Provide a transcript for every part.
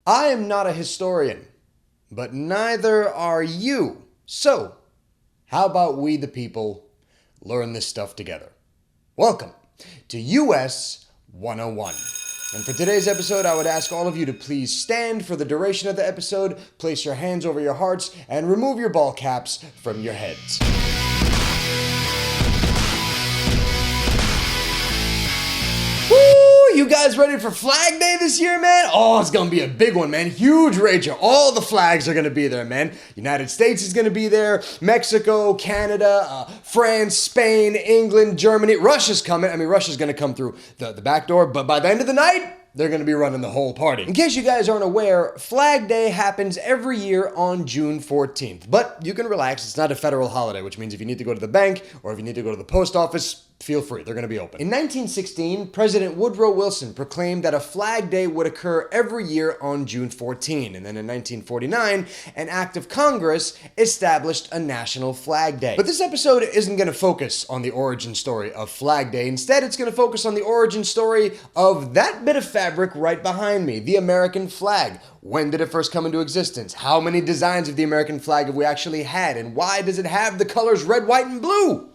I am not a historian, but neither are you. So, how about we the people learn this stuff together? Welcome to US 101. And for today's episode, I would ask all of you to please stand for the duration of the episode, place your hands over your hearts, and remove your ball caps from your heads. You guys ready for Flag Day this year, man? Oh, it's gonna be a big one, man. Huge rager. All the flags are gonna be there, man. United States is gonna be there. Mexico, Canada, France, Spain, England, Germany. Russia's coming. Russia's gonna come through the back door, but by the end of the night, they're going to be running the whole party. In case you guys aren't aware, Flag Day happens every year on June 14th. But you can relax, it's not a federal holiday, which means if you need to go to the bank or if you need to go to the post office, feel free, they're going to be open. In 1916, President Woodrow Wilson proclaimed that a Flag Day would occur every year on June 14. And then in 1949, an act of Congress established a National Flag Day. But this episode isn't going to focus on the origin story of Flag Day. Instead, it's going to focus on the origin story of that bit of fabric right behind me, the American flag. When did it first come into existence? How many designs of the American flag have we actually had? And why does it have the colors red, white, and blue?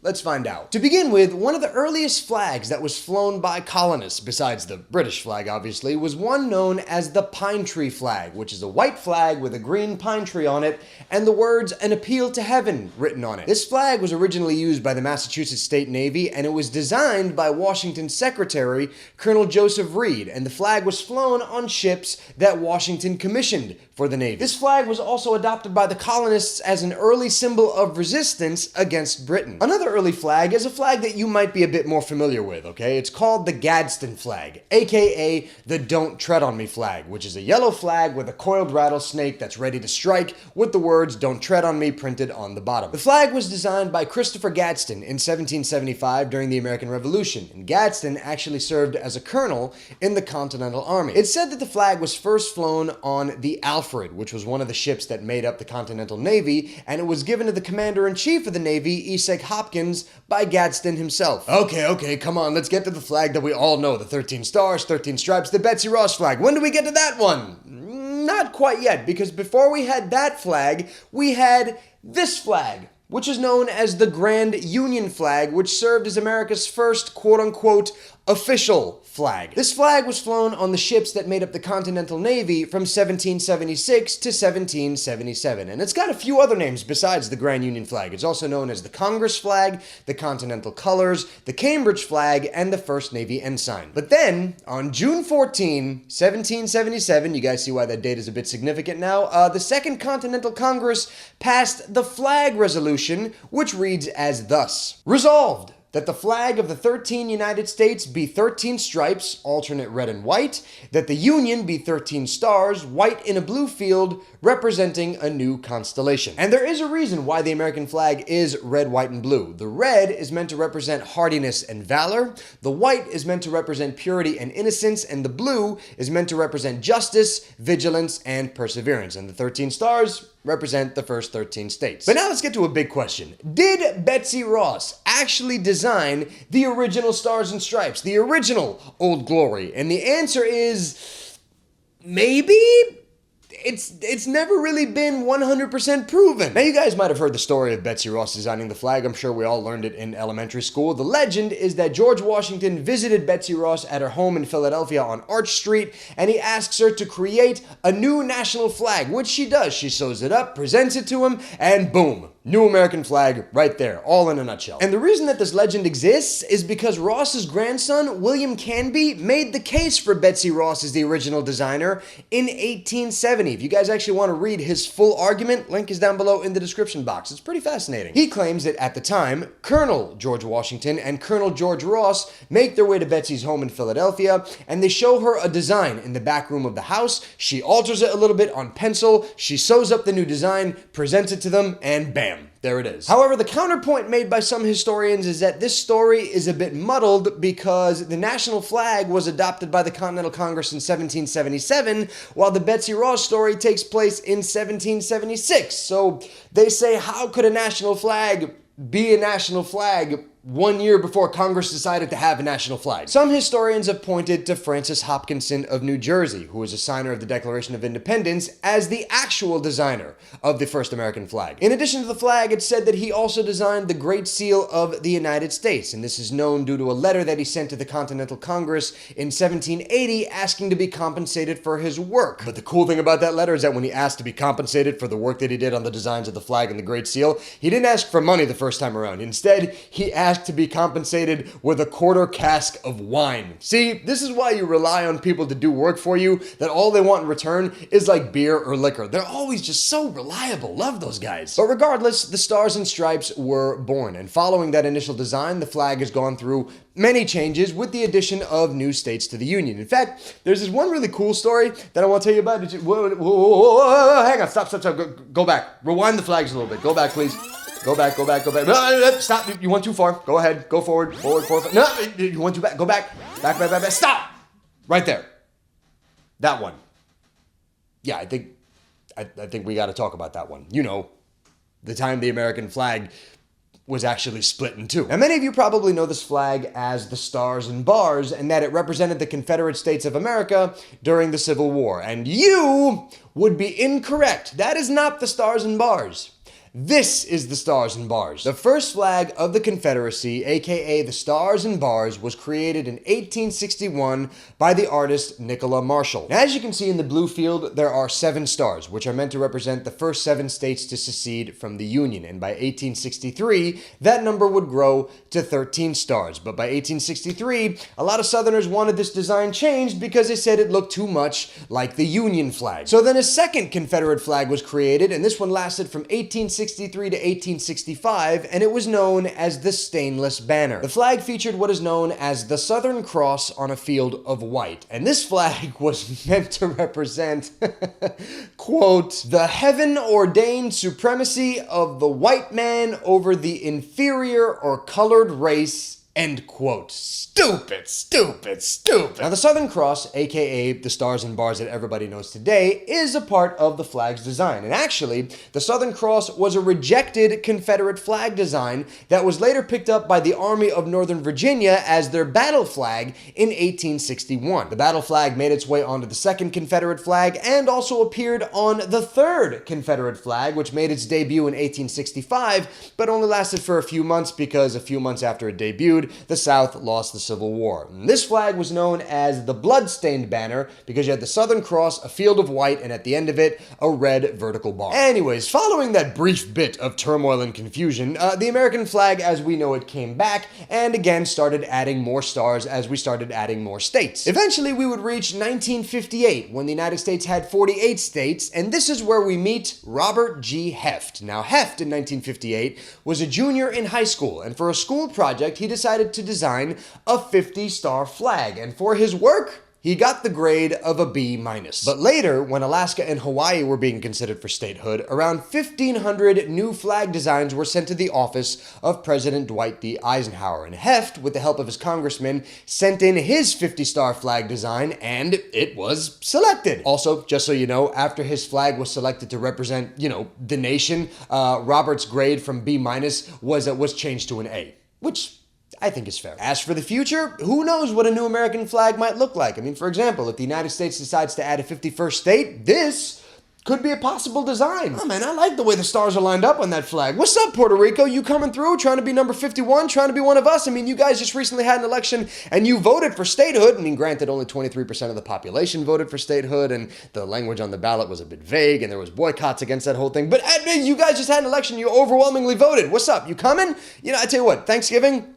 Let's find out. To begin with, one of the earliest flags that was flown by colonists, besides the British flag obviously, was one known as the pine tree flag, which is a white flag with a green pine tree on it and the words "An Appeal to Heaven" written on it. This flag was originally used by the Massachusetts State Navy and it was designed by Washington's Secretary, Colonel Joseph Reed, and the flag was flown on ships that Washington commissioned for the Navy. This flag was also adopted by the colonists as an early symbol of resistance against Britain. Another early flag is a flag that you might be a bit more familiar with, okay? It's called the Gadsden flag, aka the Don't Tread on Me flag, which is a yellow flag with a coiled rattlesnake that's ready to strike with the words "Don't Tread on Me" printed on the bottom. The flag was designed by Christopher Gadsden in 1775 during the American Revolution, and Gadsden actually served as a colonel in the Continental Army. It's said that the flag was first flown on the Alfred, which was one of the ships that made up the Continental Navy, and it was given to the Commander-in-Chief of the Navy, Esek Hopkins, by Gadsden himself. Okay, come on, let's get to the flag that we all know, the 13 stars, 13 stripes, the Betsy Ross flag. When do we get to that one? Not quite yet, because before we had that flag, we had this flag, which is known as the Grand Union flag, which served as America's first quote-unquote official flag. This flag was flown on the ships that made up the Continental Navy from 1776 to 1777, and it's got a few other names besides the Grand Union flag. It's also known as the Congress flag, the Continental Colors, the Cambridge flag, and the First Navy Ensign. But then, on June 14, 1777, you guys see why that date is a bit significant now, the Second Continental Congress passed the Flag Resolution, which reads as thus: Resolved, that the flag of the 13 United States be 13 stripes, alternate red and white, that the Union be 13 stars, white in a blue field, representing a new constellation. And there is a reason why the American flag is red, white, and blue. The red is meant to represent hardiness and valor, the white is meant to represent purity and innocence, and the blue is meant to represent justice, vigilance, and perseverance. And the 13 stars represent the first 13 states. But now let's get to a big question. Did Betsy Ross actually design the original Stars and Stripes, the original Old Glory? And the answer is maybe. It's never really been 100% proven. Now, you guys might have heard the story of Betsy Ross designing the flag. I'm sure we all learned it in elementary school. The legend is that George Washington visited Betsy Ross at her home in Philadelphia on Arch Street, and he asks her to create a new national flag, which she does. She sews it up, presents it to him, and boom, new American flag right there, all in a nutshell. And the reason that this legend exists is because Ross's grandson, William Canby, made the case for Betsy Ross as the original designer in 1870. If you guys actually want to read his full argument, link is down below in the description box. It's pretty fascinating. He claims that at the time, Colonel George Washington and Colonel George Ross make their way to Betsy's home in Philadelphia, and they show her a design in the back room of the house. She alters it a little bit on pencil, she sews up the new design, presents it to them, and bam, there it is. However, the counterpoint made by some historians is that this story is a bit muddled because the national flag was adopted by the Continental Congress in 1777, while the Betsy Ross story takes place in 1776. So they say, how could a national flag be a national flag 1 year before Congress decided to have a national flag. Some historians have pointed to Francis Hopkinson of New Jersey, who was a signer of the Declaration of Independence, as the actual designer of the first American flag. In addition to the flag, it's said that he also designed the Great Seal of the United States, and this is known due to a letter that he sent to the Continental Congress in 1780 asking to be compensated for his work. But the cool thing about that letter is that when he asked to be compensated for the work that he did on the designs of the flag and the Great Seal, he didn't ask for money the first time around. Instead, he asked to be compensated with a quarter cask of wine. See, this is why you rely on people to do work for you, that all they want in return is like beer or liquor. They're always just so reliable. Love those guys. But regardless, the Stars and Stripes were born, and following that initial design, the flag has gone through many changes with the addition of new states to the Union. In fact, there's this one really cool story that I want to tell you about. Whoa, hang on, stop, go back. Rewind the flags a little bit. Go back, please. Go back. No, stop. You went too far. Go ahead. Go forward. No, you went too back. Go back. Back. Stop. Right there. That one. Yeah, I think we got to talk about that one. You know, the time the American flag was actually split in two. Now, many of you probably know this flag as the Stars and Bars, and that it represented the Confederate States of America during the Civil War. And you would be incorrect. That is not the Stars and Bars. This is the Stars and Bars. The first flag of the Confederacy, aka the Stars and Bars, was created in 1861 by the artist Nicola Marshall. Now, as you can see in the blue field, there are 7 stars, which are meant to represent the first 7 states to secede from the Union. And by 1863, that number would grow to 13 stars. But by 1863, a lot of Southerners wanted this design changed because they said it looked too much like the Union flag. So then a second Confederate flag was created, and this one lasted from 1863 to 1865, and it was known as the Stainless Banner. The flag featured what is known as the Southern Cross on a field of white, and this flag was meant to represent, quote, the heaven-ordained supremacy of the white man over the inferior or colored race, end quote. Stupid. Now, the Southern Cross, aka the Stars and Bars that everybody knows today, is a part of the flag's design. And actually, the Southern Cross was a rejected Confederate flag design that was later picked up by the Army of Northern Virginia as their battle flag in 1861. The battle flag made its way onto the second Confederate flag and also appeared on the third Confederate flag, which made its debut in 1865, but only lasted for a few months because a few months after it debuted, the South lost the Civil War. And this flag was known as the Bloodstained Banner because you had the Southern Cross, a field of white, and at the end of it, a red vertical bar. Anyways, following that brief bit of turmoil and confusion, the American flag as we know it came back and again started adding more stars as we started adding more states. Eventually, we would reach 1958 when the United States had 48 states, and this is where we meet Robert G. Heft. Now, Heft in 1958 was a junior in high school, and for a school project, he decided to design a 50-star flag, and for his work, he got the grade of a B-. But later, when Alaska and Hawaii were being considered for statehood, around 1,500 new flag designs were sent to the office of President Dwight D. Eisenhower. And Heft, with the help of his congressman, sent in his 50-star flag design, and it was selected. Also, just so you know, after his flag was selected to represent, the nation, Robert's grade from B- was changed to an A, which I think is fair. As for the future, who knows what a new American flag might look like? I mean, for example, if the United States decides to add a 51st state, this could be a possible design. Oh man, I like the way the stars are lined up on that flag. What's up, Puerto Rico? You coming through, trying to be number 51, trying to be one of us? I mean, you guys just recently had an election and you voted for statehood. I mean, granted, only 23% of the population voted for statehood, and the language on the ballot was a bit vague, and there was boycotts against that whole thing. But you guys just had an election, you overwhelmingly voted. What's up? You coming? I tell you what, Thanksgiving,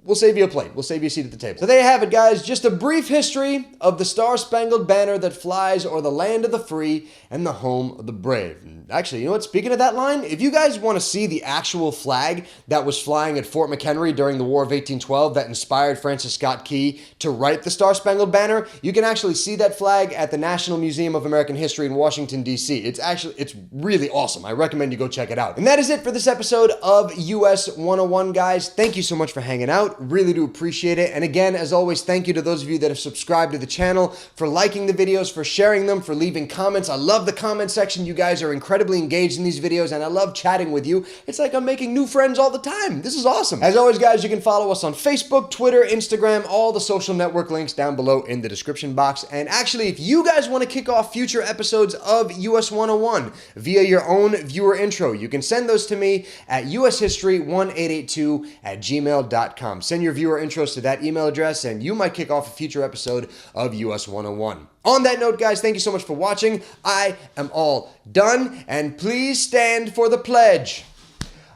we'll save you a plate. We'll save you a seat at the table. So there you have it, guys. Just a brief history of the Star-Spangled Banner that flies o'er the land of the free and the home of the brave. And actually, you know what? Speaking of that line, if you guys want to see the actual flag that was flying at Fort McHenry during the War of 1812 that inspired Francis Scott Key to write the Star-Spangled Banner, you can actually see that flag at the National Museum of American History in Washington, D.C. It's really awesome. I recommend you go check it out. And that is it for this episode of US 101, guys. Thank you so much for hanging out. Really do appreciate it. And again, as always, thank you to those of you that have subscribed to the channel, for liking the videos, for sharing them, for leaving comments. I love the comment section. You guys are incredibly engaged in these videos, and I love chatting with you. It's like I'm making new friends all the time. This is awesome. As always, guys, you can follow us on Facebook, Twitter, Instagram, all the social network links down below in the description box. And actually, if you guys want to kick off future episodes of US 101 via your own viewer intro, you can send those to me at ushistory1882@gmail.com. Send your viewer intros to that email address, and you might kick off a future episode of US 101. On that note, guys, thank you so much for watching. I am all done, and please stand for the pledge.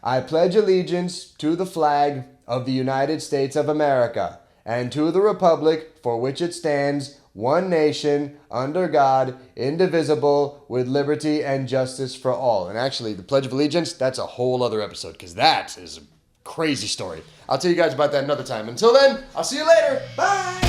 I pledge allegiance to the flag of the United States of America and to the republic for which it stands, one nation, under God, indivisible, with liberty and justice for all. And actually, the Pledge of Allegiance, that's a whole other episode, because that is a crazy story. I'll tell you guys about that another time. Until then, I'll see you later. Bye!